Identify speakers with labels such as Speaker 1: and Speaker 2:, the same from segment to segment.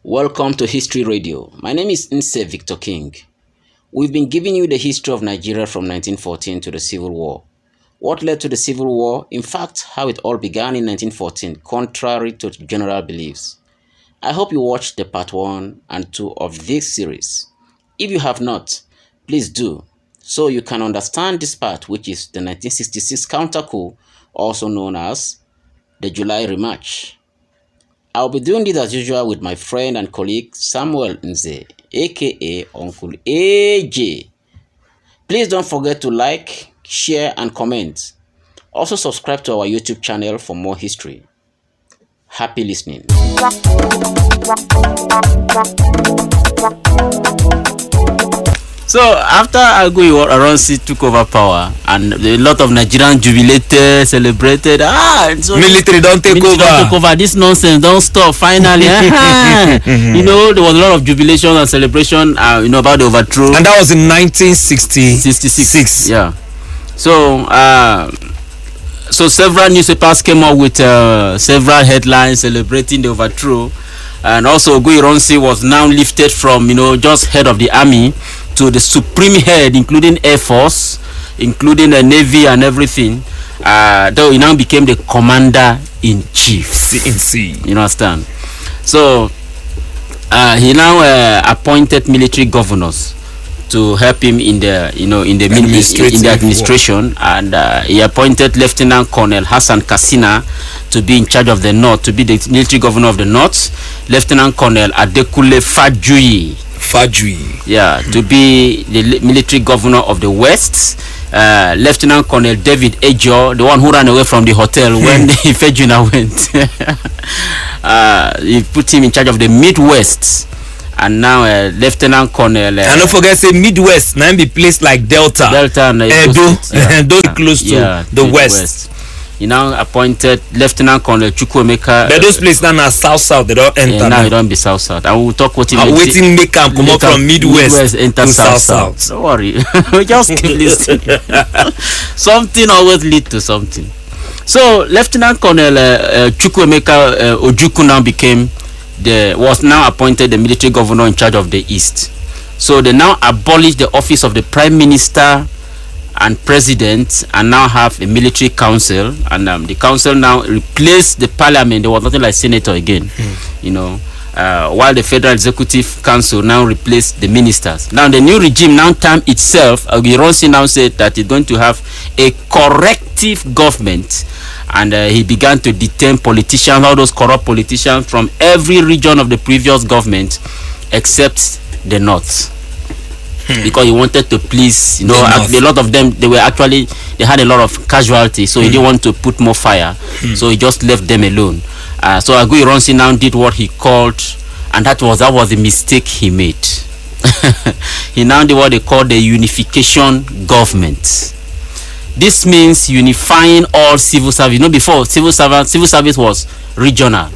Speaker 1: Welcome to History Radio. My name is Nse Victor King. We've been giving you the history of Nigeria from 1914 to the Civil War. What led to the Civil War? In fact, how it all began in 1914, contrary to general beliefs. I hope you watched the part 1 and 2 of this series. If you have not, please do, so you can understand this part, which is the 1966 counter coup, also known as the July Rematch. I'll be doing this as usual with my friend and colleague Samuel Nze, a.k.a. Uncle AJ. Please don't forget to like, share, and comment. Also subscribe to our YouTube channel for more history. Happy listening. So after Agui Aronsi took over power and a lot of Nigerians jubilated, celebrated, so
Speaker 2: military don't take over.
Speaker 1: This nonsense don't stop. Finally, you know, there was a lot of jubilation and celebration, about the overthrow.
Speaker 2: And that was in 1966.
Speaker 1: Yeah. So so several newspapers came up with several headlines celebrating the overthrow, and also Agui Aronsi was now lifted from just head of the army to the supreme head, including Air Force, including the Navy and everything. Though he now became the commander-in-chief.
Speaker 2: CNC.
Speaker 1: You understand? So he now appointed military governors to help him in the administration, and he appointed Lieutenant Colonel Hassan Kassina to be in charge of the North, to be the military governor of the North. Lieutenant Colonel Adekule Fajuyi, to be the military governor of the West. Lieutenant Colonel David Ejo, the one who ran away from the hotel when Ifejuna went. He put him in charge of the Midwest. And now Lieutenant Colonel
Speaker 2: and don't forget, say Midwest now be placed like Delta and Edo, those close to the West.
Speaker 1: He now appointed Lieutenant Colonel Chukwuemeka.
Speaker 2: But those places now are south. They don't enter.
Speaker 1: Now it don't be south. And we'll talk what
Speaker 2: waiting make them come up from Midwest
Speaker 1: enter
Speaker 2: to
Speaker 1: south. Don't worry. We just keep listening. Something always lead to something. So Lieutenant Colonel Chukwuemeka Ojukwu now was now appointed the military governor in charge of the East. So they now abolished the office of the Prime Minister and President and now have a military council, and the council now replaced the parliament. There was nothing like senator again, while the Federal Executive Council now replaced the ministers. Now the new regime now termed itself, Agui Aronsi now said that it's going to have a corrective government, and he began to detain politicians, all those corrupt politicians from every region of the previous government except the North. Because he wanted to please, a lot of them, they had a lot of casualties, so he didn't want to put more fire, so he just left them alone. So Agui Aronsi now did what he called, and that was the mistake he made. He now did what they called the unification government. This means unifying all civil service. Before civil service was regional.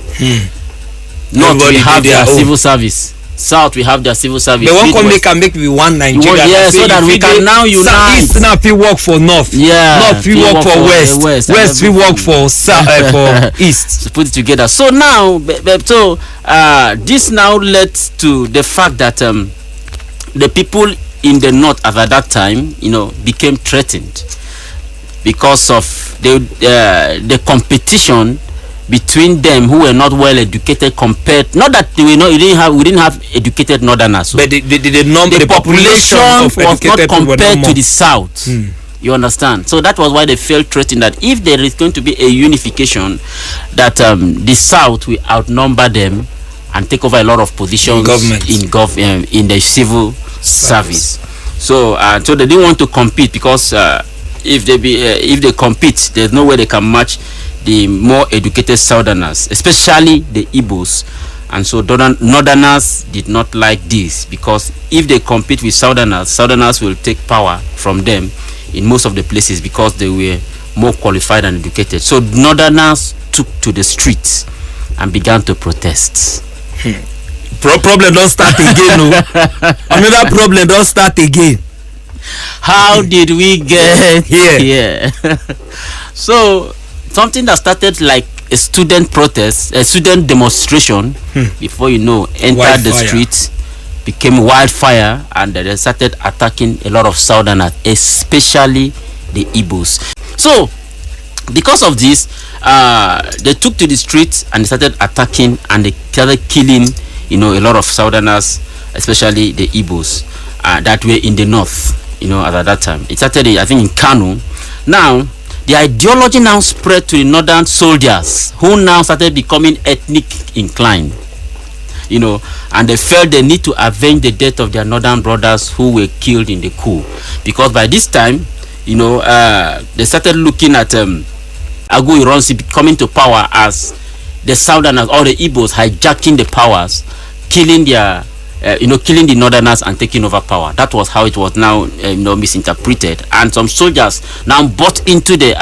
Speaker 1: North we have their civil service. South we have their civil service.
Speaker 2: They won't make me one Nigeria.
Speaker 1: So that we can now unite.
Speaker 2: East now we work for North. North we work for West. West we work for South for East.
Speaker 1: To put it together. So now, this now led to the fact that the people in the North at that time, became threatened because of the competition between them who were not well educated compared, not that we didn't have educated northerners,
Speaker 2: but the population
Speaker 1: was not compared to the South. You understand? So that was why they felt threatened that if there is going to be a unification, that the South will outnumber them and take over a lot of positions in the civil service. So they didn't want to compete because if they compete, there's no way they can match the more educated Southerners, especially the Igbos. And so Northerners did not like this, because if they compete with Southerners will take power from them in most of the places because they were more qualified and educated. So Northerners took to the streets and began to protest.
Speaker 2: Problem don't start again. Another problem don't start again.
Speaker 1: How did we get here? So something that started like a student protest, a student demonstration, before you know, entered the street, became wildfire, and they started attacking a lot of Southerners, especially the Igbos. So, because of this, they took to the streets and they started attacking, and they started killing, a lot of Southerners, especially the Igbos, that were in the north, at that time. It started, I think, in Kano. Now, the ideology now spread to the northern soldiers, who now started becoming ethnic inclined, and they felt the need to avenge the death of their northern brothers who were killed in the coup. Because by this time, they started looking at Agu Ironsi coming to power as the Southerners or the Igbos hijacking the powers, killing their killing the northerners and taking over power. That was how it was now misinterpreted, and some soldiers now bought into the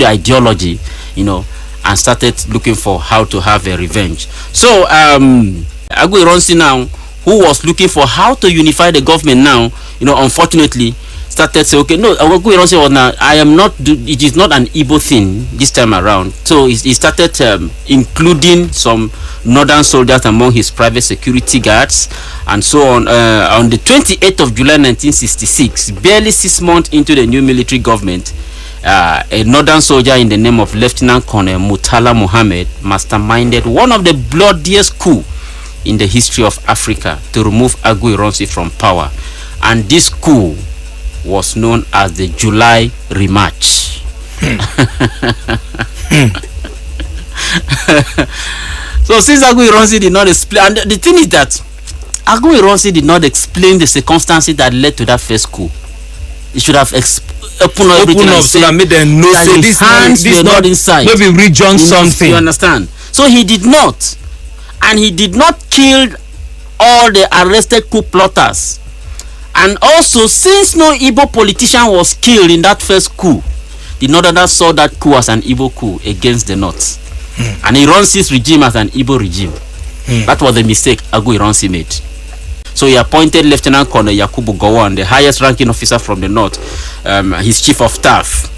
Speaker 1: ideology, and started looking for how to have a revenge. So Agu Ironsi now, who was looking for how to unify the government now, unfortunately started say, okay, no, Agu Ironsi was now, it is not an Igbo thing this time around. So he started including some northern soldiers among his private security guards and so on. On the 28th of July 1966, barely 6 months into the new military government, a northern soldier in the name of Lieutenant Colonel Murtala Mohammed masterminded one of the bloodiest coups in the history of Africa to remove Agu Ironsi from power. And this coup was known as the July Rematch. So since Agu Ironsi did not explain, and the thing is that Agu Ironsi did not explain the circumstances that led to that first coup. He should have opened up
Speaker 2: so that made them know
Speaker 1: that his hands were not inside.
Speaker 2: Maybe region something.
Speaker 1: You understand? So he did not, and he did not kill all the arrested coup plotters. And also, since no Igbo politician was killed in that first coup, the Northerners saw that coup as an Igbo coup against the North. And Ironsi's regime as an Igbo regime. That was the mistake Agu Ironsi made. So he appointed Lieutenant Colonel Yakubu Gowon, the highest ranking officer from the North, his chief of staff,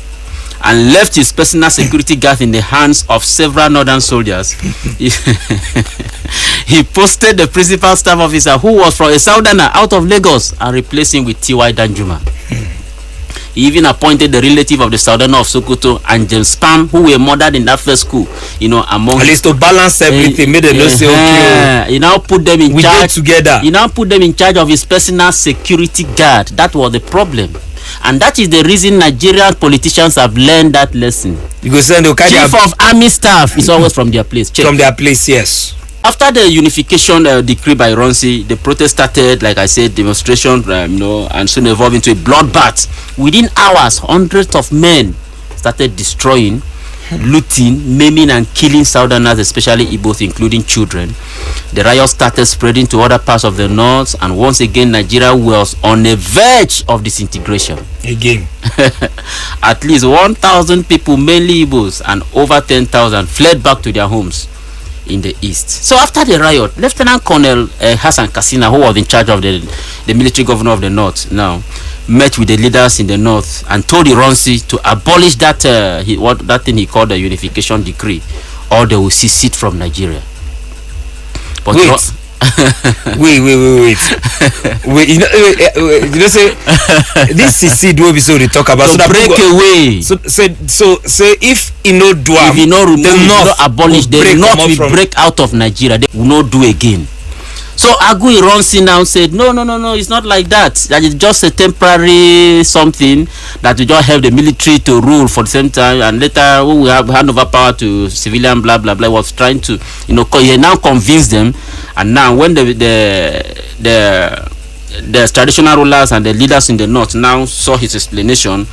Speaker 1: and left his personal security guard in the hands of several northern soldiers. He posted the principal staff officer, who was from a southerner out of Lagos, and replaced him with T.Y. Danjuma. He even appointed the relative of the southerner of Sokoto and James Spam, who were murdered in that first coup, among...
Speaker 2: At least to balance everything, made them say, okay,
Speaker 1: he now put them in charge
Speaker 2: together.
Speaker 1: He now put them in charge of his personal security guard. That was the problem. And that is the reason Nigerian politicians have learned that lesson.
Speaker 2: Because
Speaker 1: Chief of Army Staff is always from their place. Check.
Speaker 2: From their place, yes.
Speaker 1: After the unification decree by Ironsi, the protest started, like I said, demonstration, and soon evolved into a bloodbath. Within hours, hundreds of men started destroying, looting, maiming, and killing Southerners, especially Igbos, including children. The riot started spreading to other parts of the north, and once again, Nigeria was on the verge of disintegration.
Speaker 2: Again.
Speaker 1: At least 1,000 people, mainly Igbos, and over 10,000 fled back to their homes in the east. So after the riot, Lieutenant Colonel Hassan Kassina, who was in charge of the military governor of the north, now met with the leaders in the north and told Ironsi to abolish that that thing he called the unification decree, or they will secede from Nigeria. But
Speaker 2: wait. Wait. Say this secede will be so they talk about.
Speaker 1: So that break away.
Speaker 2: So if no do,
Speaker 1: if you no remove,
Speaker 2: the
Speaker 1: north abolish, the north will break out of Nigeria. They will not do again. So Agu Ironsi now said, no, it's not like that. That is just a temporary something that will just help the military to rule for the same time, and later we will have hand over power to civilian, blah blah blah. Was trying to, he now convinced them, and now when the traditional rulers and the leaders in the north now saw his explanation,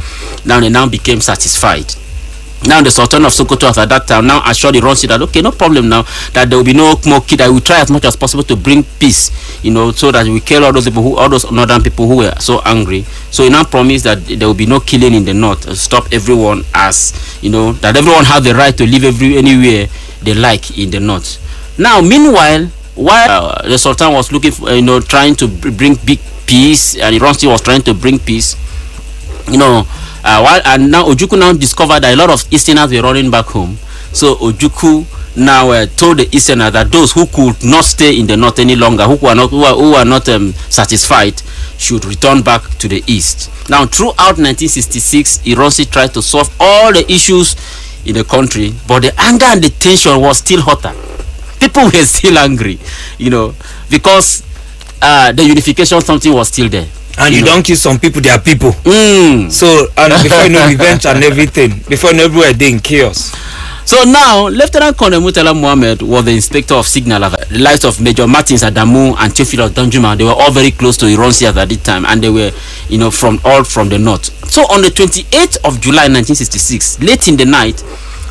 Speaker 1: now they now became satisfied. Now the Sultan of Sokoto at that time now assured Ironsi that okay, no problem now, that there will be no more kid. I will try as much as possible to bring peace, so that we kill all those people all those northern people who were so angry. So he now promised that there will be no killing in the north, stop everyone, as that everyone has the right to live anywhere they like in the north. Now meanwhile, while the Sultan was looking for, trying to bring big peace, and Ironsi was trying to bring peace, and now Ojukwu now discovered that a lot of Easterners were running back home. So Ojukwu now told the Easterners that those who could not stay in the north any longer, who are not satisfied, should return back to the east. Now, throughout 1966, Ironsi tried to solve all the issues in the country, but the anger and the tension was still hotter. People were still angry, because the unification something was still there.
Speaker 2: And you don't kill some people, they are people. So, and before you know revenge and everything, before you know everywhere they in chaos.
Speaker 1: So now, Lieutenant Colonel Murtala Mohammed was the inspector of signal. The likes of Major Martins Adamu and Theophilus Danjuma, they were all very close to Ironsi at that time, and they were, from the north. So on the 28th of July 1966, late in the night,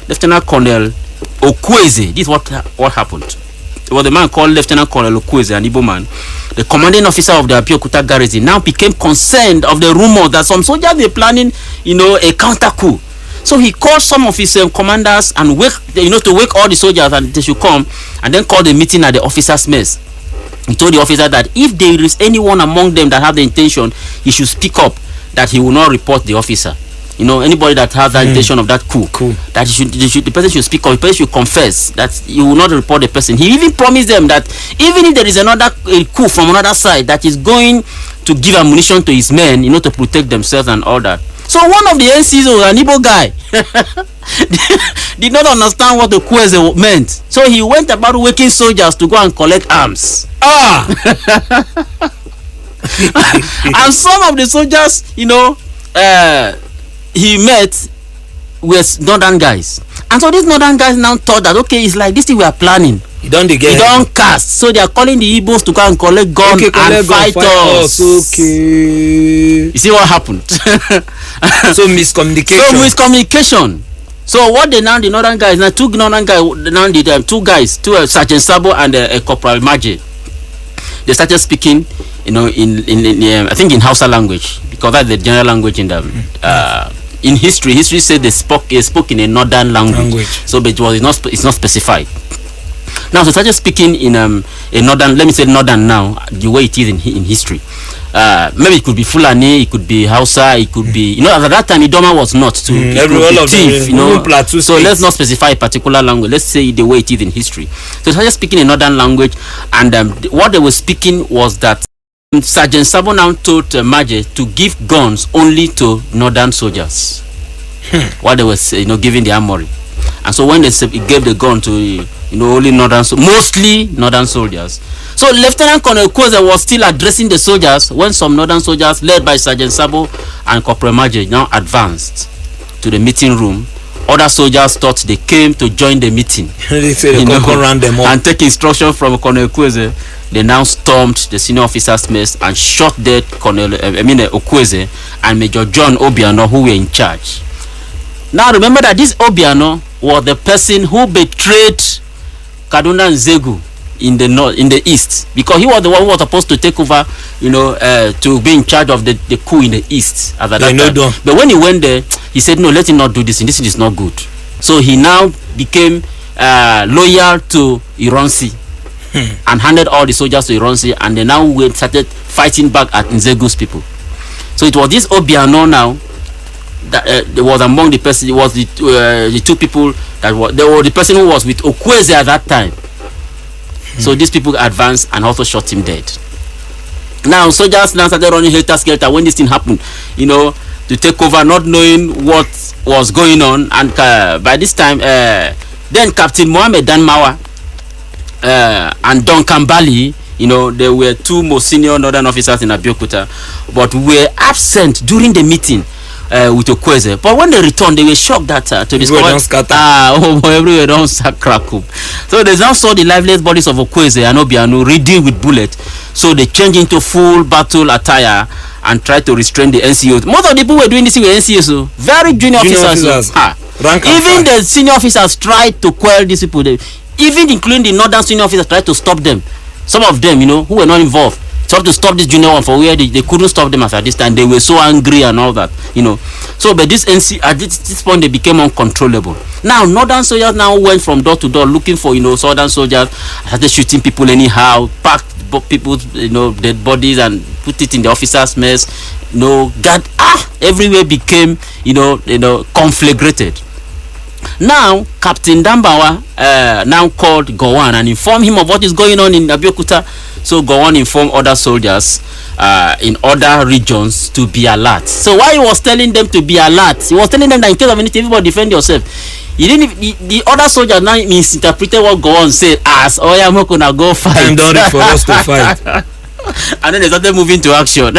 Speaker 1: Lieutenant Colonel Okweze, this is what happened. It was a man called Lieutenant Colonel Okweze, an Igbo man. The commanding officer of the Abeokuta garrison now became concerned of the rumor that some soldiers were planning, a counter coup. So he called some of his commanders and to wake all the soldiers and they should come, and then called a meeting at the officers' mess. He told the officer that if there is anyone among them that have the intention, he should speak up, that he will not report the officer. Anybody that has that intention of that coup, that the person should speak up, the person should confess that he will not report the person. He even promised them that even if there is another coup from another side, that is going to give ammunition to his men, to protect themselves and all that. So one of the NCOs, an Igbo guy, did not understand what the coup meant. So he went about waking soldiers to go and collect arms. And some of the soldiers, he met with northern guys. And so these northern guys now thought that, okay, it's like this thing we are planning.
Speaker 2: You don't
Speaker 1: cast. So they are calling the Igbos to go and collect guns and fight us.
Speaker 2: Okay.
Speaker 1: You see what happened?
Speaker 2: So miscommunication.
Speaker 1: So what the northern guys, now two northern guys, two Sergeant Sabo and Corporal Maje, they started speaking, in I think in Hausa language, because that's the general language in the in history. History said they spoke in a northern language. So but it's not specified. Now, so started speaking in a northern, let me say northern now, the way it is in history. Maybe it could be Fulani, it could be Hausa, it could be, at that time Idoma was not to thief, so let's not specify a particular language. Let's say the way it is in history. So they started speaking a northern language, and what they were speaking was that Sergeant Sabo now told Maje to give guns only to northern soldiers. While they were giving the armory. And so when they gave the gun to only mostly northern soldiers. So Lieutenant Colonel Okweze was still addressing the soldiers when some northern soldiers led by Sergeant Sabo and Corporal Maje now advanced to the meeting room. Other soldiers thought they came to join the meeting.
Speaker 2: They say they come round them up.
Speaker 1: And take instruction from Colonel Okweze. They now stormed the senior officers' mess and shot dead Okweze and Major John Obiano, who were in charge. Now remember that this Obiano was the person who betrayed Kaduna and Zegu in the east, because he was the one who was supposed to take over, to be in charge of the coup in the east at that time. But when he went there, he said, no, let him not do this, and this is not good. So he now became loyal to Ironsi and handed all the soldiers to Ironsi, and they now started fighting back at Nzegu's people. So it was this Obiano now that was among the person. It was the two people that were. They were the person who was with Okweze at that time. So these people advanced and also shot him dead. Now soldiers now started running helter-skelter when this thing happened, to take over, not knowing what was going on. And by this time, then Captain Mohammed Danmawa and Duncan Bali, they were two most senior northern officers in Abeokuta, but were absent during the meeting with Okweze. But when they returned, they were shocked that to discover everywhere don't crack up. So they now saw the lifeless bodies of Okweze and Obiano riddled with bullets. So they changed into full battle attire and tried to restrain the NCOs. Most of the people were doing this with NCOs, so very junior officers. Even the senior officers tried to quell these people. Even including the northern senior officers tried to stop them. Some of them, who were not involved, tried to stop this junior one for where they couldn't stop them at this time. They were so angry and all that, So, but this NC at this point they became uncontrollable. Now, northern soldiers now went from door to door looking for southern soldiers, started shooting people anyhow, packed people's dead bodies and put it in the officers' mess. Everywhere became conflagrated. Now, Captain Dambawa now called Gowon and informed him of what is going on in Abeokuta. So Gowon informed other soldiers in other regions to be alert. So while he was telling them to be alert, he was telling them that in case of anything, everybody defend yourself. He didn't. The other soldiers now misinterpreted what Gowon said as, "Oh yeah, I'm not gonna go fight."
Speaker 2: Time done for us to fight.
Speaker 1: And then they started moving to action.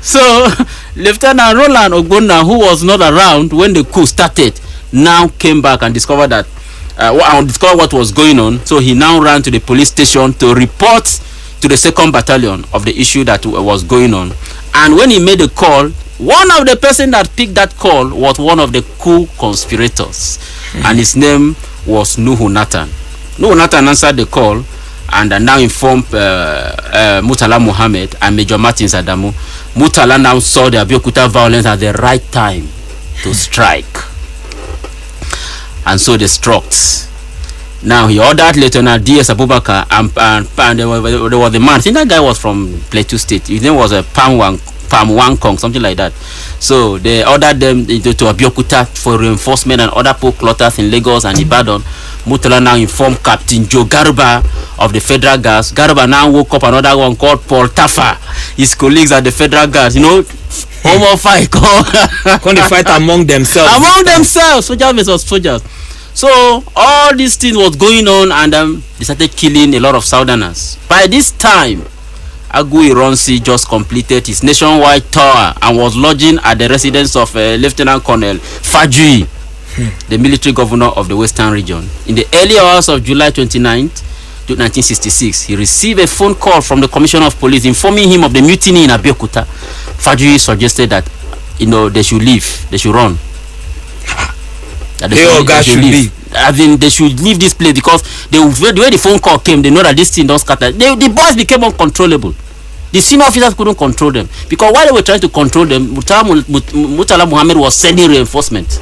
Speaker 1: So Lieutenant Roland Ogbonna, who was not around when the coup started, now came back and discovered that discovered what was going on. So he now ran to the police station to report to the 2nd Battalion of the issue that was going on. And when he made a call, one of the person that picked that call was one of the coup conspirators, and his name was Nuhu Nathan. Nuhu Nathan answered the call and now informed Murtala Mohammed and Major Martins Adamu. Murtala now saw the Abeokuta violence at the right time to strike. And so they struck. Now he ordered Lieutenant D.S. Abubakar and there was a man. I think that guy was from Plateau State. His name was Pam Wankong, something like that. So they ordered them to Abeokuta for reinforcement and other poor plotters in Lagos and Ibadan. Murtala now informed Captain Joe Garba of the Federal Guards. Garba now woke up another one called Paul Tafa. His colleagues at the Federal Guards, almost fight.
Speaker 2: Can they fight among themselves?
Speaker 1: Among themselves, soldiers versus soldiers. So all these things was going on, and they started killing a lot of Southerners. By this time, Agu Ironsi just completed his nationwide tour and was lodging at the residence of Lieutenant Colonel Fajui, the military governor of the Western region. In the early hours of July 29th, 1966, he received a phone call from the Commissioner of Police informing him of the mutiny in Abeokuta. Fajui suggested that they should leave, they should run. That they should leave. I mean, they should leave this place because the way the phone call came, they know that this thing don't scatter. The boys became uncontrollable. The senior officers couldn't control them because while they were trying to control them, Murtala Mohammed was sending reinforcement.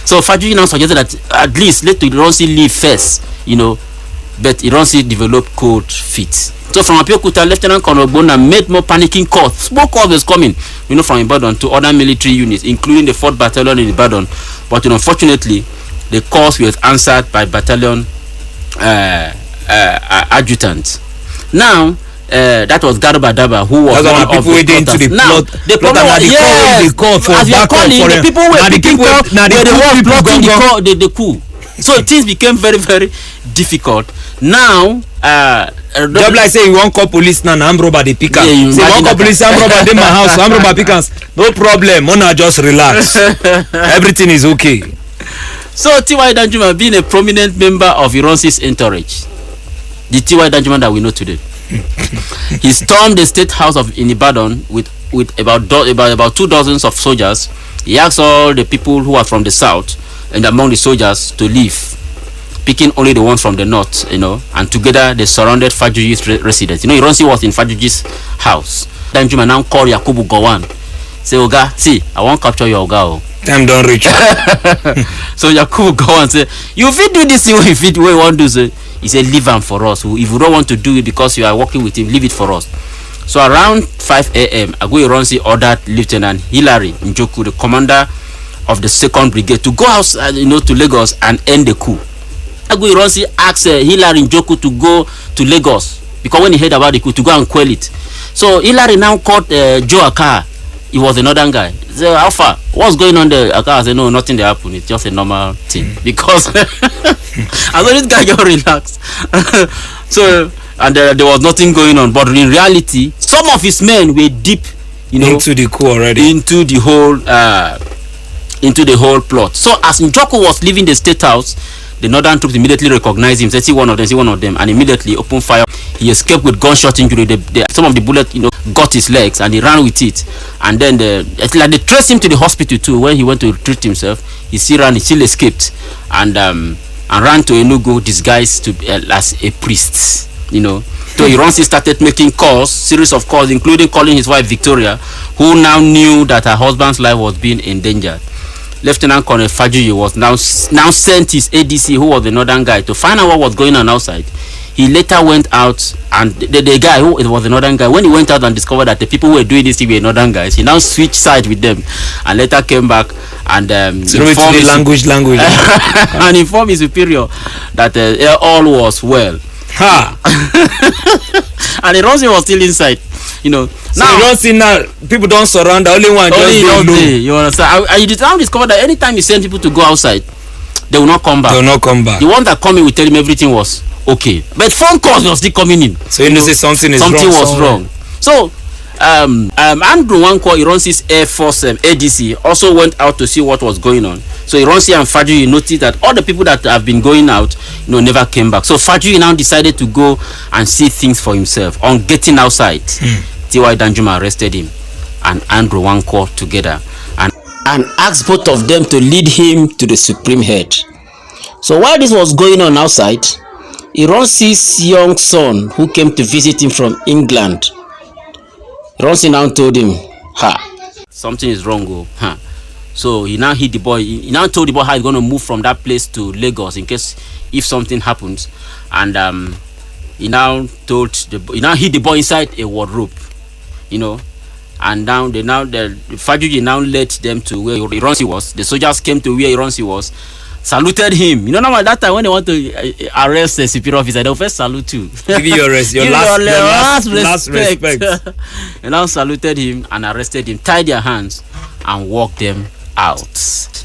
Speaker 1: So Fajui now suggested that at least let Ironsi leave first, but Ironsi developed cold feet. So from Abeokuta, Lieutenant Colonel Ogbonna made more panicking calls. Smoke calls was coming, from Ibadan to other military units, including the 4th Battalion in Ibadan. But unfortunately, the calls were answered by battalion adjutant. Now, that was Garba Daba, who was one of the plotters. Now, the problem was, as you are calling, the people were picking up, were the ones plotting the coup. So things became very, very difficult. Now,
Speaker 2: job like say you won't call police now, I'm robber the picker. Say you won't call police, I'm robber in my house, I'm robber pickers. No problem, Mona just relax. Everything is okay.
Speaker 1: So T.Y. Danjuma being a prominent member of Ironsi's entourage, the T.Y. Danjuma that we know today, he stormed the State House in Ibadan with about 2 dozens of soldiers. He asked all the people who are from the south and among the soldiers to leave, picking only the ones from the north, and together they surrounded Fajuyi's residence. Ironsi was in Fajuyi's house. Danjuma now called Yakubu Gowon. Say, Oga, see, I won't capture your Oga.
Speaker 2: Time don't reach.
Speaker 1: So Yakubu Gowon say, you fit do this thing if you want to do. He said, leave him for us. If you don't want to do it because you are working with him, leave it for us. So around 5 a.m., Agu Ironsi ordered Lieutenant Hilary Njoku, the commander of the 2nd Brigade, to go out, to Lagos and end the coup. Agu Ironsi asked Hilary Njoku to go to Lagos because when he heard about the coup, to go and quell it. So Hilary now called Joe Akar. He was a northern guy. He said, how far? What's going on there? Akar said, no, nothing there happened. It's just a normal thing. Because I thought this guy got relaxed. So, and there was nothing going on. But in reality, some of his men were deep,
Speaker 2: into the coup already.
Speaker 1: Into the whole plot. So as Njoku was leaving the State House, the northern troops immediately recognized him, said, see one of them, and immediately opened fire. He escaped with gunshot injury. Some of the bullets, got his legs, and he ran with it. And then they traced him to the hospital too. When he went to treat himself, he still escaped, and ran to Enugu disguised as a priest. So Ironsi started making series of calls, including calling his wife Victoria, who now knew that her husband's life was being endangered. Lieutenant Colonel Fajuyi was now sent his ADC, who was the northern guy, to find out what was going on outside. he later went out, and the guy who it was the northern guy, when he went out and discovered that the people who were doing this thing were northern guys, he now switched sides with them and later came back and informed his
Speaker 2: language
Speaker 1: and informed his superior that all was well. And Ironsi was still inside, you know.
Speaker 2: So now Ironsi, now people don't surround, the only one just
Speaker 1: day, you understand? And you now discover that anytime you send people to go outside, they will not come back.
Speaker 2: They will not come back.
Speaker 1: The one that come in will tell him everything was okay, but phone calls were still coming in.
Speaker 2: So you know, say something was
Speaker 1: wrong. So Andrew Nwankwo, Ironsi's Air Force ADC, also went out to see what was going on. So Ironsi and Fajuyi noticed that all the people that have been going out, you know, never came back. So Fajuyi now decided to go and see things for himself. On getting outside, T.Y. Danjuma arrested him and Andrew Nwankwo together and asked both of them to lead him to the supreme head. So while this was going on outside, Ironsi's young son, who came to visit him from England, Ironsi now told him, something is wrong. So he now hit the boy. He now told the boy how he's going to move from that place to Lagos in case if something happens. And he now hid the boy inside a wardrobe, you know. And now the Fajuyi now led them to where Ironsi was. The soldiers came to where Ironsi was, saluted him. You know, now at that time when they want to arrest a superior officer, they'll first salute you.
Speaker 2: Give you your last respect.
Speaker 1: And now saluted him and arrested him, tied their hands and walked them out.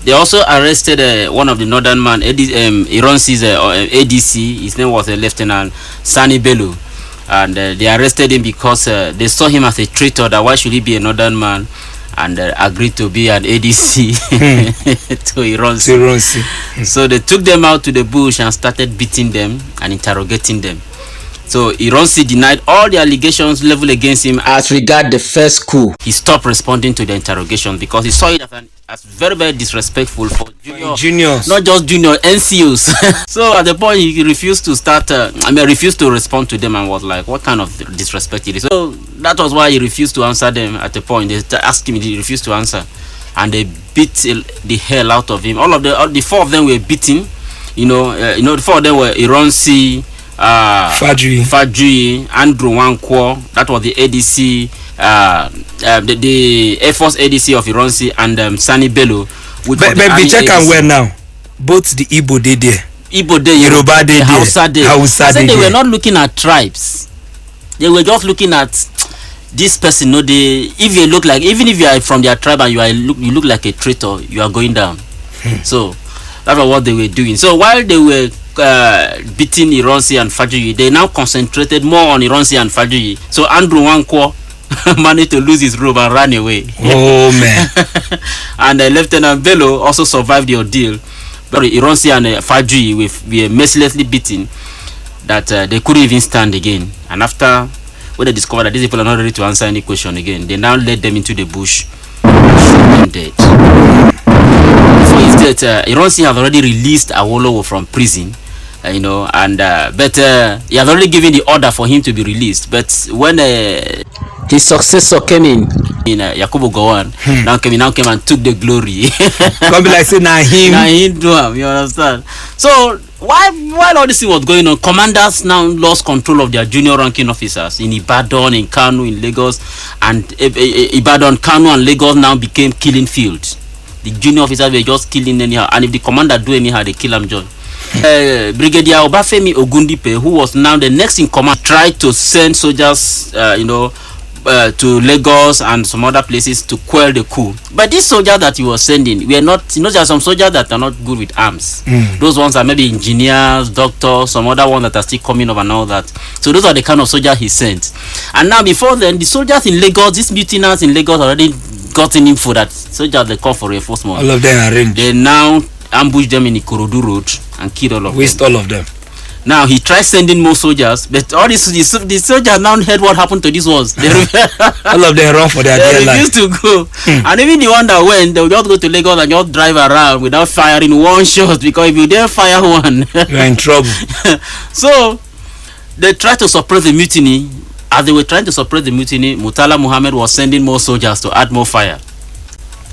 Speaker 1: They also arrested one of the northern man, Ironsi's ADC. His name was Lieutenant Sani Bello. And they arrested him because they saw him as a traitor, that why should he be a northern man, and agreed to be an ADC to Ironsi. So they took them out to the bush and started beating them and interrogating them. So Ironsi denied all the allegations leveled against him as regard the first coup. He stopped responding to the interrogation because he saw it as very, very disrespectful for
Speaker 2: juniors,
Speaker 1: not just junior NCOs. So at the point he refused to refused to respond to them and was like, what kind of disrespect it is? So that was why he refused to answer them. At the point they asked him, he refused to answer, and they beat the hell out of him. All the four of them were beaten. The four of them were Ironsi, Fajuyi, Andrew Nwankwo, that was the ADC, the Air Force ADC of Ironsi, and Sani Bello.
Speaker 2: But we check and where now? Both the Igbo did there.
Speaker 1: Yoruba did there.
Speaker 2: Hausa did.
Speaker 1: I said they were not looking at tribes. They were just looking at this person. If you look like, even if you are from their tribe and you look like a traitor, you are going down. So that was what they were doing. So while they were beating Ironsi and Fajuyi, they now concentrated more on Ironsi and Fajuyi. So Andrew Nwankwo managed to lose his robe and ran away.
Speaker 2: Oh man.
Speaker 1: And Lieutenant Bello also survived the ordeal. But Ironsi and Fajuyi were mercilessly beaten that they couldn't even stand again. And after when they discovered that these people are not ready to answer any question again, they now led them into the bush and dead. Before his death, Ironsi had already released Awolowo from prison. But he had already given the order for him to be released. But when his successor came in Yakubu Gowon, now came and took the glory.
Speaker 2: Come be like say na him
Speaker 1: do him, you understand? So while all this thing was going on, commanders now lost control of their junior ranking officers in Ibadan, in Kano, in Lagos, and Ibadan, Kano, and Lagos now became killing fields. The junior officers were just killing anyhow, and if the commander do anyhow, they kill him. John. Brigadier Obafemi Ogundipe, who was now the next in command, tried to send soldiers, to Lagos and some other places to quell the coup. But these soldiers that he was sending were not, there are some soldiers that are not good with arms. Those ones are maybe engineers, doctors, some other ones that are still coming up and all that. So those are the kind of soldiers he sent. And now before then, the soldiers in Lagos, these mutineers in Lagos already gotten info that soldiers they call for reinforcement.
Speaker 2: All of them are arranged.
Speaker 1: They now ambush them in Ikorodu Road and kill all of them.
Speaker 2: Waste all of them.
Speaker 1: Now he tried sending more soldiers, but all the soldiers now heard what happened to these ones.
Speaker 2: All of them run for their dear life.
Speaker 1: They refused to go. And even the one that went, they would just go to Lagos and just drive around without firing one shot, because if you dare fire one,
Speaker 2: you are in trouble.
Speaker 1: So they tried to suppress the mutiny. As they were trying to suppress the mutiny, Murtala Muhammad was sending more soldiers to add more fire.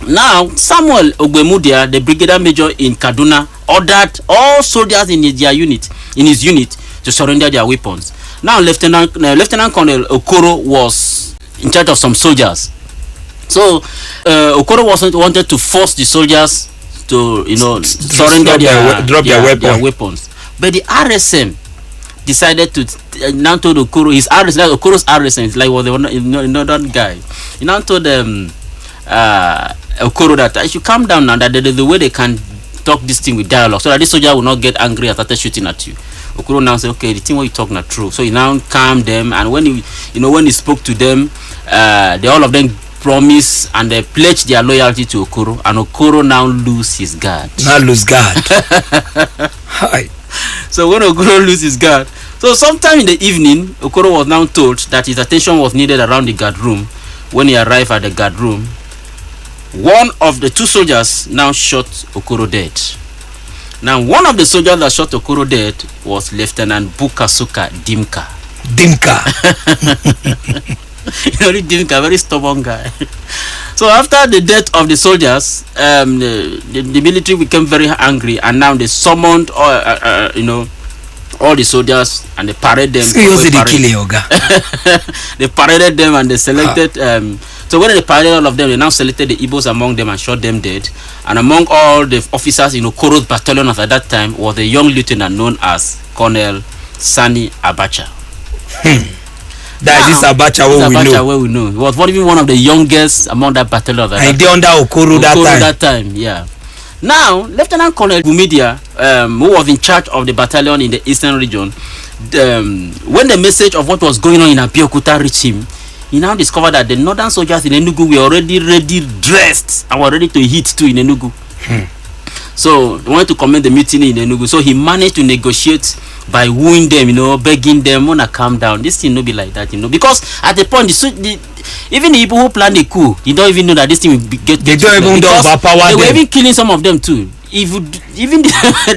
Speaker 1: Now, Samuel Ogbemudia, the brigadier major in Kaduna, ordered all soldiers in his unit to surrender their weapons. Now Lieutenant Colonel Okoro was in charge of some soldiers. So Okoro wanted to force the soldiers to surrender their weapons. But the RSM decided to now told Okoro Okoro's RSM is like another guy. He now told Okoro that I should calm down now, that there is the way they can talk this thing with dialogue, so that this soldier will not get angry and start shooting at you. Okoro now said, okay, the thing what you talking are true. So he now calmed them, and when he spoke to them, all of them promised and they pledged their loyalty to Okoro, and Okoro now lose his guard.
Speaker 2: Hi.
Speaker 1: So when Okoro lose his guard, so sometime in the evening, Okoro was now told that his attention was needed around the guard room. When he arrived at the guard room, one of the two soldiers now shot Okoro dead. Now, one of the soldiers that shot Okoro dead was Lieutenant Bukasuka Dimka. Dimka, very stubborn guy. So after the death of the soldiers, the military became very angry, and now they summoned all the soldiers and they paraded them. They paraded them and they selected. So when they paraded all of them, they now selected the Igbos among them and shot them dead. And among all the officers in Okoro's battalion at that time was a young lieutenant known as Colonel Sani Abacha.
Speaker 2: That is Abacha where
Speaker 1: we know. He was even one of the youngest among that battalion.
Speaker 2: And they under Okoro that
Speaker 1: time. Yeah. Now, Lieutenant Colonel Gumidia, who was in charge of the battalion in the eastern region, when the message of what was going on in Abeokuta reached him, he now discovered that the northern soldiers in Enugu were already ready, dressed, and were ready to hit too in Enugu. So they wanted to commence the mutiny in Enugu. So he managed to negotiate by wooing them, begging them, wanna calm down. This thing no be like that, because at the point, even the people who planned the coup, you don't even know that this thing will get.
Speaker 2: They don't even know about power.
Speaker 1: They were even killing some of them too. Even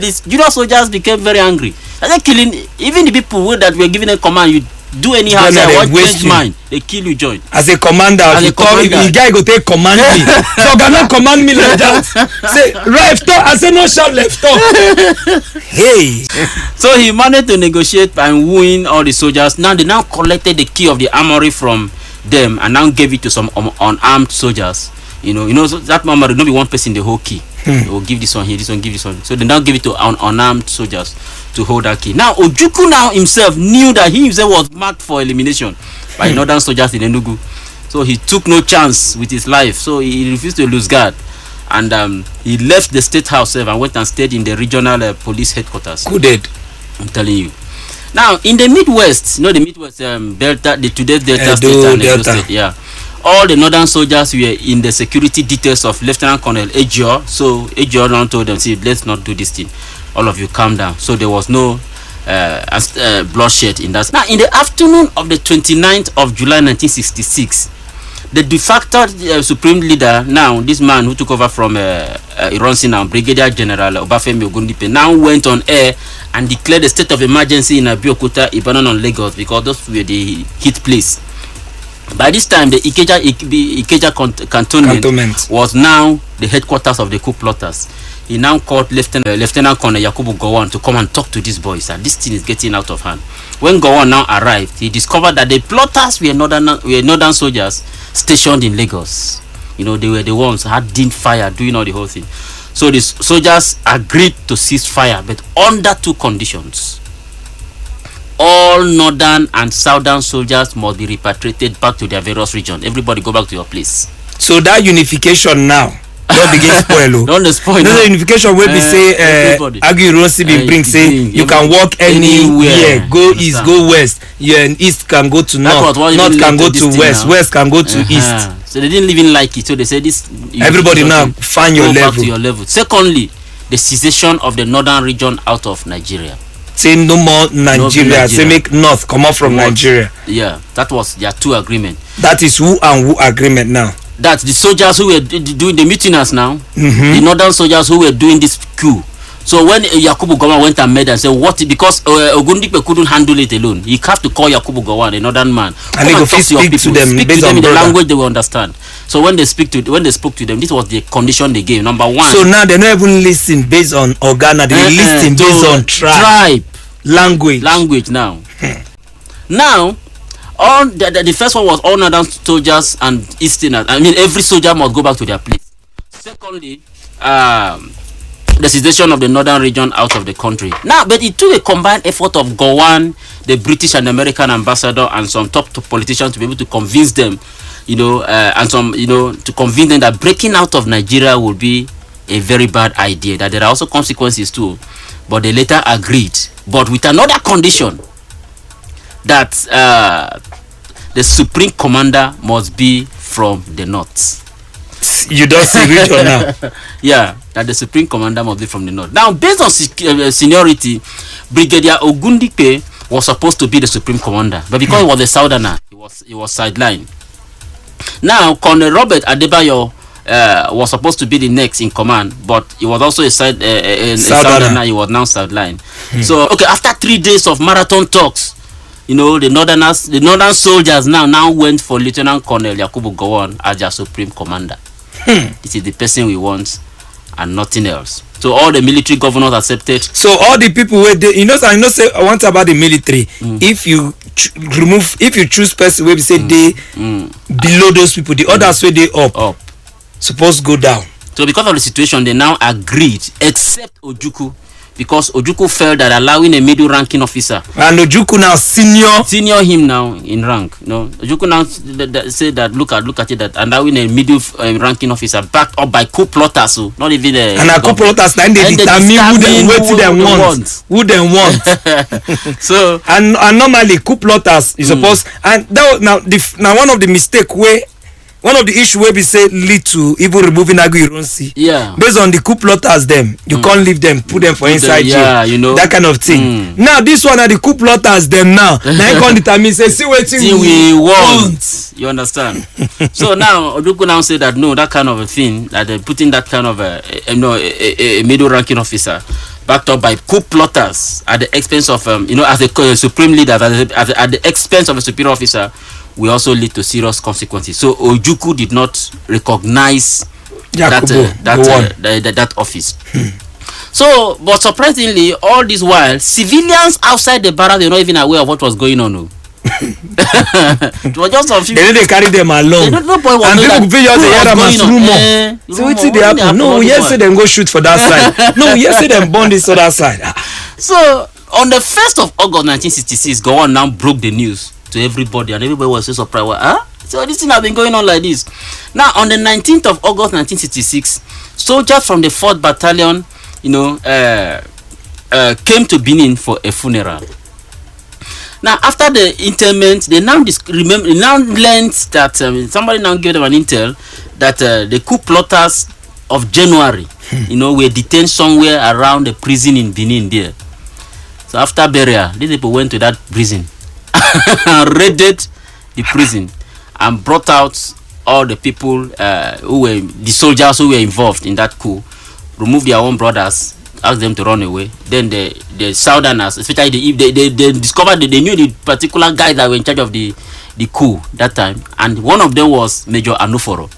Speaker 1: these junior soldiers became very angry. They're killing even the people that were giving a command. You do anyhow, change mind, they kill you, join. As a commander,
Speaker 2: the guy go take command me. So cannot command me like that. Say left up, I say no shout left up. Hey.
Speaker 1: So he managed to negotiate and win all the soldiers. Now they collected the key of the armory from them and now gave it to some unarmed soldiers. So that armory not be one person the whole key. They will give this one here, this one, give this one. So they now give it to unarmed soldiers to hold that key. Now Ojukwu now himself knew that he himself was marked for elimination by northern soldiers in Enugu. So he took no chance with his life. So he refused to lose guard. And he left the state house and went and stayed in the regional police headquarters.
Speaker 2: Who did?
Speaker 1: I'm telling you. Now in the Midwest, the Midwest, Delta, the today's Delta State and Edo State, yeah. All the northern soldiers were in the security details of Lieutenant Colonel Ejio. So Ejio now told them, see, let's not do this thing. All of you calm down. So there was no bloodshed in that. Now, in the afternoon of the 29th of July 1966, the de facto supreme leader, now this man who took over from Ironsi now, Brigadier General Obafemi Ogundipe, now went on air and declared a state of emergency in Abeokuta, Ibadan, and Lagos, because those were the hit place. By this time, the Ikeja cantonment was now the headquarters of the coup plotters. He now called Lieutenant Colonel Yakubu Gowon to come and talk to these boys, and this thing is getting out of hand. When Gowon now arrived, he discovered that the plotters were northern soldiers stationed in Lagos. They were the ones adding fire, doing all the whole thing. So the soldiers agreed to cease fire, but under two conditions. All northern and southern soldiers must be repatriated back to their various regions. Everybody go back to your place.
Speaker 2: So that unification now don't begin spoil.
Speaker 1: Don't spoil.
Speaker 2: No unification will be say Aguirosi be bring say you can walk anywhere. Go east, go west. East can go to north. North can go to west. West can go to east.
Speaker 1: So they didn't even like it. So they said this.
Speaker 2: Everybody now find your level.
Speaker 1: Back to your level. Secondly, the secession of the northern region out of Nigeria.
Speaker 2: Say no more Nigeria. Say make north come out from Nigeria.
Speaker 1: Yeah, that was their two agreement.
Speaker 2: That is who and who agreement now.
Speaker 1: That's the soldiers who were doing the mutineers now. The northern soldiers who were doing this coup. So when Yakubu Gowon went and met and said what, because Ogundipe couldn't handle it alone, he had to call Yakubu Gowon, a northern man,
Speaker 2: and he go speak to them
Speaker 1: in the language they will understand. So when they spoke to them, this was the condition they gave. Number one.
Speaker 2: So now they don't even listen based on Organa, they listen based on tribe. Language
Speaker 1: now. Now, all the first one was all northern soldiers and easterners. I mean, every soldier must go back to their place. Secondly, the situation of the northern region out of the country. Now, but it took a combined effort of Gowon, the British and American ambassador, and some top politicians to be able to convince them, and some, to convince them that breaking out of Nigeria would be a very bad idea, that there are also consequences too. But they later agreed, but with another condition, that the supreme commander must be from the north.
Speaker 2: You don't see region now.
Speaker 1: Yeah, that the supreme commander must be from the north. Now, based on seniority, Brigadier Ogundipe was supposed to be the supreme commander, but because he was a southerner, he was sidelined. Now, Colonel Robert Adebayo was supposed to be the next in command, but he was also a southerner. He was now sidelined. So, okay, after 3 days of marathon talks, the northern soldiers now went for Lieutenant Colonel Yakubu Gowon as their supreme commander. This is the person we want and nothing else. So all the military governors accepted.
Speaker 2: So all the people where they, I know say I want about the military. If you choose person where we say they below those people, the others where they up. Supposed to go down.
Speaker 1: So because of the situation, they now agreed, except Ojukwu, because Ojukwu felt that allowing a middle ranking officer,
Speaker 2: and Ojukwu now
Speaker 1: senior him now in rank. Ojukwu now said that look at it, that allowing a middle ranking officer backed up by coup plotters, so not even
Speaker 2: and a coup plotters then they determine who they want.
Speaker 1: So
Speaker 2: and normally coup plotters is supposed, and that now one of the mistake where. One of the issue where we say lead to even removing Aguiyi-Ironsi.
Speaker 1: Yeah.
Speaker 2: Based on the coup plotters them, you can't leave them, put them for inside jail. That kind of thing. Now this one are the coup plotters them now. Now you can't determine say see what
Speaker 1: we want. You understand? So now Ojukwu now say that no, that kind of a thing, that they're putting that kind of a middle ranking officer backed up by coup plotters at the expense of as a supreme leader, at the expense of a superior officer, will also lead to serious consequences. So Ojukwu did not recognize that office. So, but surprisingly, all this while, civilians outside the barracks were not even aware of what was going on. It was just some few.
Speaker 2: They carry them along. And people feel just hear them as rumor. So what did they happen? No, we say them go shoot for that side. No, we say them burn this other side.
Speaker 1: So on the 1st of August 1966, Gowon now broke the news to everybody, and everybody was so surprised. So this thing has been going on like this. Now on the 19th of August 1966, soldiers from the 4th Battalion, came to Benin for a funeral. Now after the interment, they now learned that somebody now gave them an intel that the coup plotters of January, were detained somewhere around the prison in Benin there. So after burial, these people went to that prison. Raided the prison and brought out all the people the soldiers who were involved in that coup, removed their own brothers, asked them to run away. Then the southerners, especially they discovered that they knew the particular guys that were in charge of the coup that time, and one of them was Major Anuforo.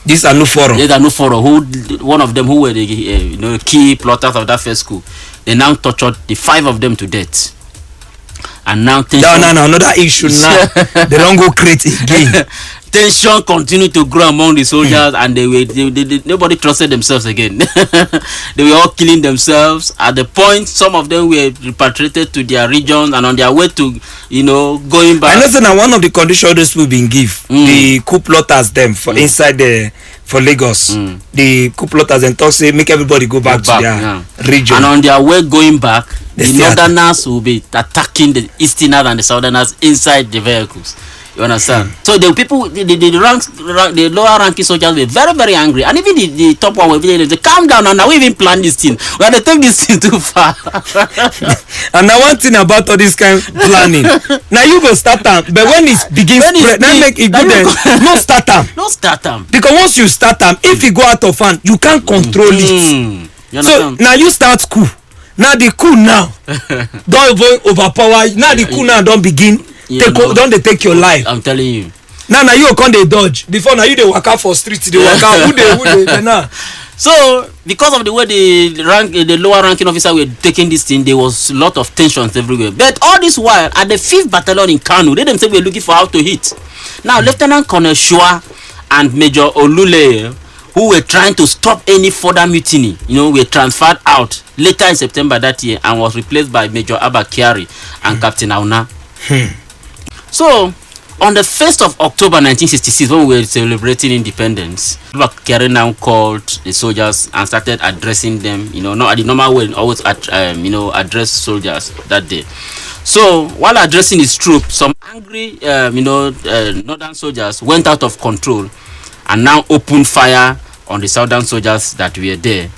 Speaker 2: This Anuforo.
Speaker 1: Yes, Anuforo, one of them who were the key plotters of that first coup. They now tortured the 5 of them to death. And now
Speaker 2: another issue now. They don't go create again.
Speaker 1: Tension continued to grow among the soldiers, and nobody trusted themselves again. They were all killing themselves. At the point, some of them were repatriated to their regions and on their way to, going back.
Speaker 2: I know that one of the conditions those people been give the coup plotters them for inside for Lagos. The coup plotters and talk say make everybody go back to their region.
Speaker 1: And on their way going back, the northerners will be attacking the easterners and the southerners inside the vehicles. You understand? So the people, the lower ranking soldiers were very, very angry, and even the top one were they calm down, and now we even plan this thing. We have to take this thing too far.
Speaker 2: And now one thing about all this kind of planning, now you go start them, but when it begins, now make it good. No start them.
Speaker 1: No start them.
Speaker 2: Because once you start them, if you go out of hand, you can't control it. So now you start coup. Now the coup now don't overpower. Now the coup now don't begin. Don't they take your life?
Speaker 1: I'm telling you.
Speaker 2: Now you can't they dodge. Before now you they walk out for streets. They walk out. Who they now?
Speaker 1: So because of the way the lower ranking officer were taking this thing, there was a lot of tensions everywhere. But all this while, at the 5th Battalion in Kano, they themselves were looking for how to hit. Now, Lieutenant Colonel Shua and Major Olule, who were trying to stop any further mutiny, were transferred out later in September that year and was replaced by Major Abba Kyari and Captain Auna. So, on the 1st of October 1966, when we were celebrating independence, Abba Kyari now called the soldiers and started addressing them, not the normal way, always address soldiers that day. So, while addressing his troops, some angry, northern soldiers went out of control and now opened fire on the southern soldiers that were there.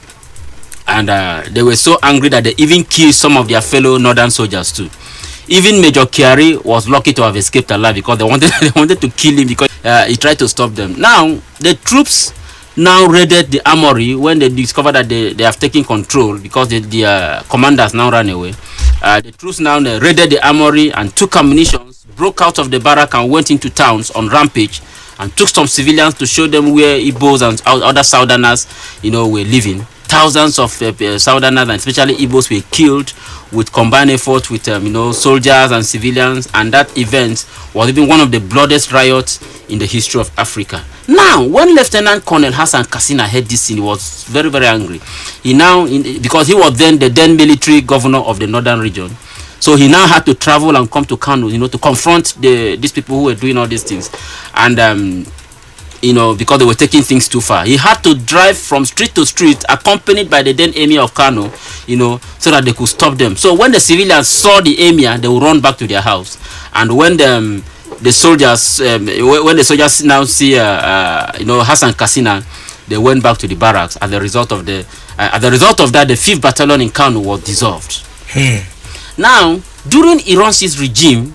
Speaker 1: And they were so angry that they even killed some of their fellow northern soldiers too. Even Major Kyari was lucky to have escaped alive because they wanted to kill him because he tried to stop them. Now, the troops now raided the armory when they discovered that they have taken control because the commanders now ran away. The troops now raided the armory and took ammunition, broke out of the barrack and went into towns on rampage and took some civilians to show them where Igbos and other Southerners, were living. Thousands of Southerners and especially Igbos were killed with combined efforts with soldiers and civilians, and that event was even one of the bloodiest riots in the history of Africa. Now, when Lieutenant Colonel Hassan Kassina heard this thing, he was very, very angry. Because he was then the military governor of the northern region, so he now had to travel and come to Kano, to confront these people who were doing all these things, and because they were taking things too far. He had to drive from street to street, accompanied by the then emir of Kano, so that they could stop them. So when the civilians saw the emir, they would run back to their house. And when the soldiers now see Hassan Kassina, they went back to the barracks. As a result of that, the 5th Battalion in Kano was dissolved. Now, during Ironsi's regime,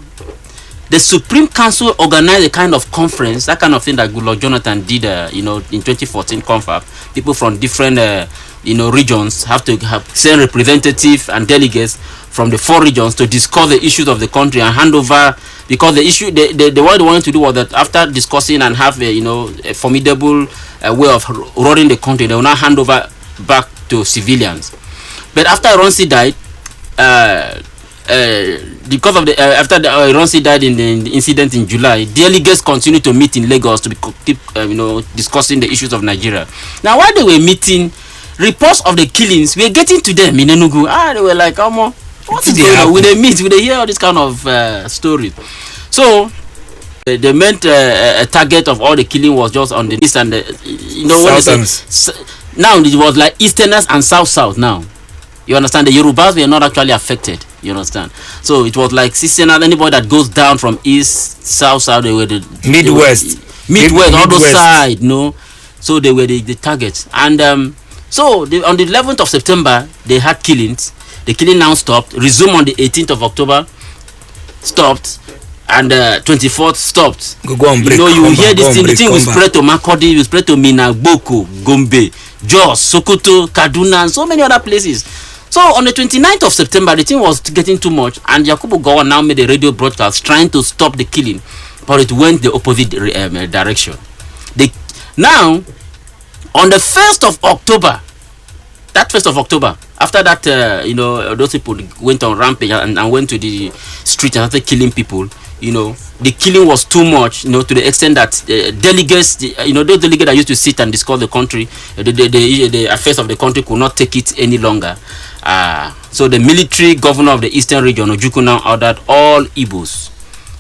Speaker 1: the Supreme Council organized a kind of conference, that kind of thing that Goodluck Jonathan did, in 2014 confab. People from different, regions have to send representatives and delegates from the 4 regions to discuss the issues of the country and hand over, because the issue, what they wanted to do was that after discussing and have a formidable way of running the country, they will now hand over back to civilians. But after Ironsi died, because of after Ironsi died in the incident in July, delegates continued to meet in Lagos to keep discussing the issues of Nigeria. Now, while they were meeting, reports of the killings were getting to them in Enugu. They were like, what is going on? When they meet, when they hear all this kind of stories. So they meant a target of all the killing was just on the east and now it was like Easterners and South. Now, you understand, the Yorubas were not actually affected. You understand? So it was like Easterners, anybody that goes down from east, south, they were the
Speaker 2: Midwest,
Speaker 1: all those side, So they were the targets. And so on the 11th of September, they had killings. The killing now stopped, resumed on the 18th of October, stopped, and 24th stopped. You hear this thing, the thing will spread to Makurdi, will spread to Minna, Boko, Gombe, Jos, Sokoto, Kaduna, and so many other places. So on the 29th of September, the thing was getting too much, and Yakubu Gowon now made a radio broadcast trying to stop the killing, but it went the opposite direction. Now, on the 1st of October, after that, those people went on rampage and went to the street and started killing people. The killing was too much, to the extent that delegates, those delegates that used to sit and discuss the country, the affairs of the country could not take it any longer. So the military governor of the eastern region, Ojukwu, now ordered all Igbos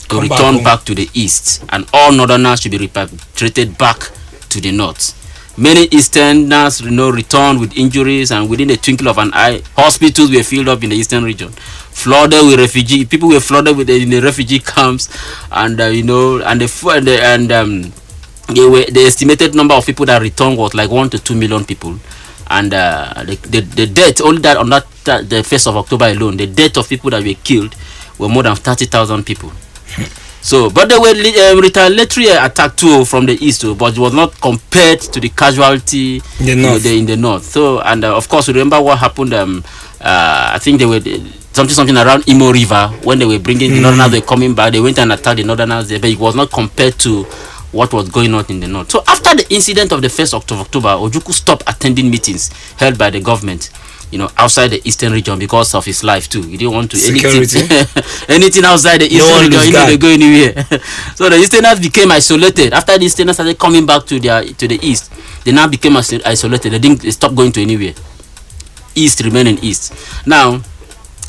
Speaker 1: to return back to the east, and all northerners should be repatriated back to the north. Many Easterners, returned with injuries, and within a twinkle of an eye, hospitals were filled up in the eastern region, flooded with refugees. People were flooded in the refugee camps, and the estimated number of people that returned was like 1 to 2 million people, and the death only that on the 1st of October alone, the death of people that were killed were more than 30,000 people. So, but there were retaliatory attack too from the east, but it was not compared to the casualty in the north. So, and of course, remember what happened. I think they were something around Imo River when they were bringing the northerners. They were coming back. They went and attacked the northerners there, but it was not compared to what was going on in the north. So after the incident of the 1st of October, Ojukwu stopped attending meetings held by the government, outside the eastern region because of his life too. He didn't want to anything outside the eastern region. He didn't go anywhere. So the easterners became isolated. After the easterners started coming back to the east, they now became isolated. They stopped going to anywhere. East remaining east. Now,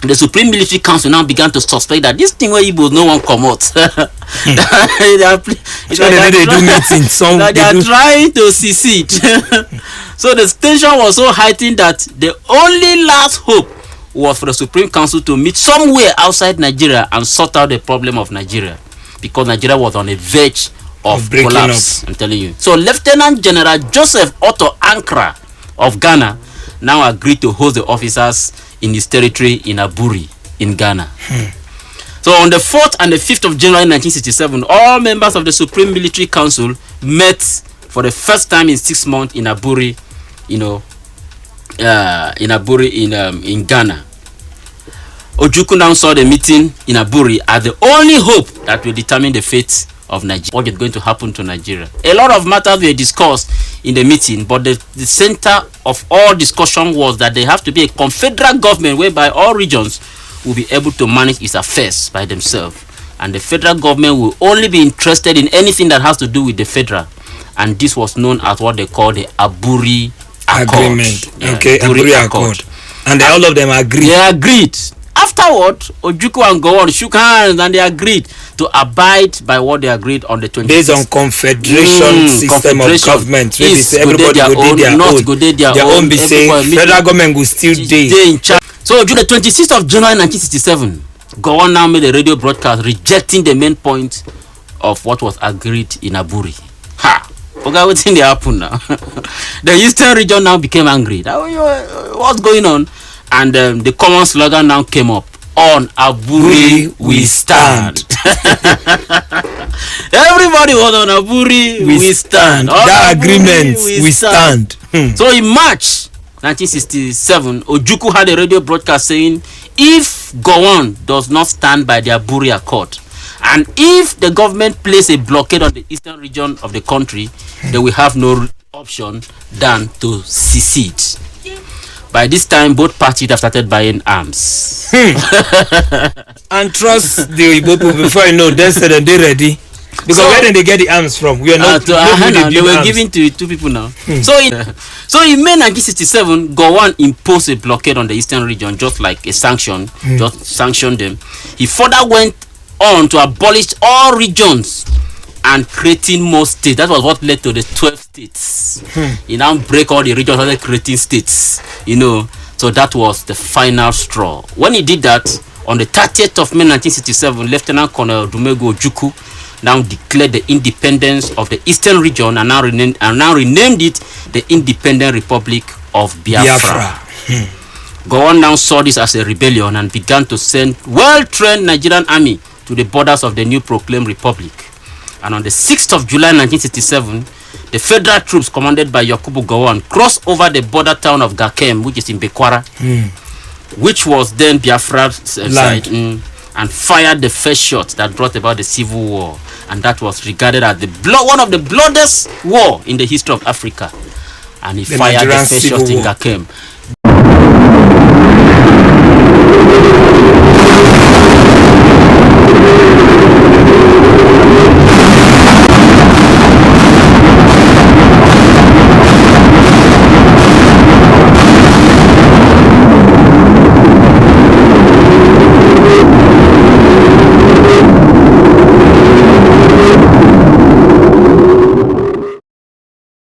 Speaker 1: the Supreme Military Council now began to suspect that this thing where Igbo no one come out. They are trying to secede. So the tension was so heightened that the only last hope was for the Supreme Council to meet somewhere outside Nigeria and sort out the problem of Nigeria, because Nigeria was on the verge of collapse. I'm telling you. So Lieutenant General Joseph Otto Ankara of Ghana now agreed to host the officers in his territory in Aburi in Ghana. So on the 4th and the 5th of January 1967, all members of the Supreme Military Council met for the first time in 6 months in Aburi, in Ghana. Ojukwu now saw the meeting in Aburi as the only hope that will determine the fate of Nigeria, what is going to happen to Nigeria. A lot of matters were discussed in the meeting, but the center of all discussion was that there have to be a confederal government whereby all regions will be able to manage its affairs by themselves, and the federal government will only be interested in anything that has to do with the federal, and this was known as what they call the Aburi Agreement.
Speaker 2: Aburi Accord. And all of them agreed.
Speaker 1: They agreed. Afterward, Ojukwu and Gowon shook hands and they agreed to abide by what they agreed on the 26th.
Speaker 2: Based on confederation system of government. Everybody go their own. Be say federal government will still stay
Speaker 1: in charge. So during the 26th of January 1967, Gowon now made a radio broadcast rejecting the main point of what was agreed in Aburi. Okay, what's in the happen now? The eastern region now became angry. What's going on? And the common slogan now came up: on Aburi we stand. Everybody was on Aburi we stand.
Speaker 2: That agreement we stand.
Speaker 1: So in March 1967, Ojukwu had a radio broadcast saying, if Gowon does not stand by the Aburi Accord, and if the government place a blockade on the eastern region of the country, they will have no option than to secede. By this time, both parties have started buying arms.
Speaker 2: And trust the Igbo people before you know, they said they're ready. Because where did they get the arms from? We are not.
Speaker 1: They were given to two people now. So in May 1967, Gowon imposed a blockade on the eastern region, just like a sanction, just sanctioned them. He further went on to abolish all regions and creating more states. That was what led to the 12 states. He now break all the regions and creating states. So that was the final straw. When he did that, on the 30th of May 1967, Lieutenant Colonel Dumego Ojukwu now declared the independence of the eastern region and now renamed it the Independent Republic of Biafra. Gowon now saw this as a rebellion and began to send well-trained Nigerian army to the borders of the new proclaimed republic. And on the 6th of July 1967, the federal troops commanded by Yakubu Gowon crossed over the border town of Gakem, which is in Bekwara, which was then Biafra's side, and fired the first shot that brought about the civil war. And that was regarded as one of the bloodiest war in the history of Africa. And he fired the first shot in Gakem.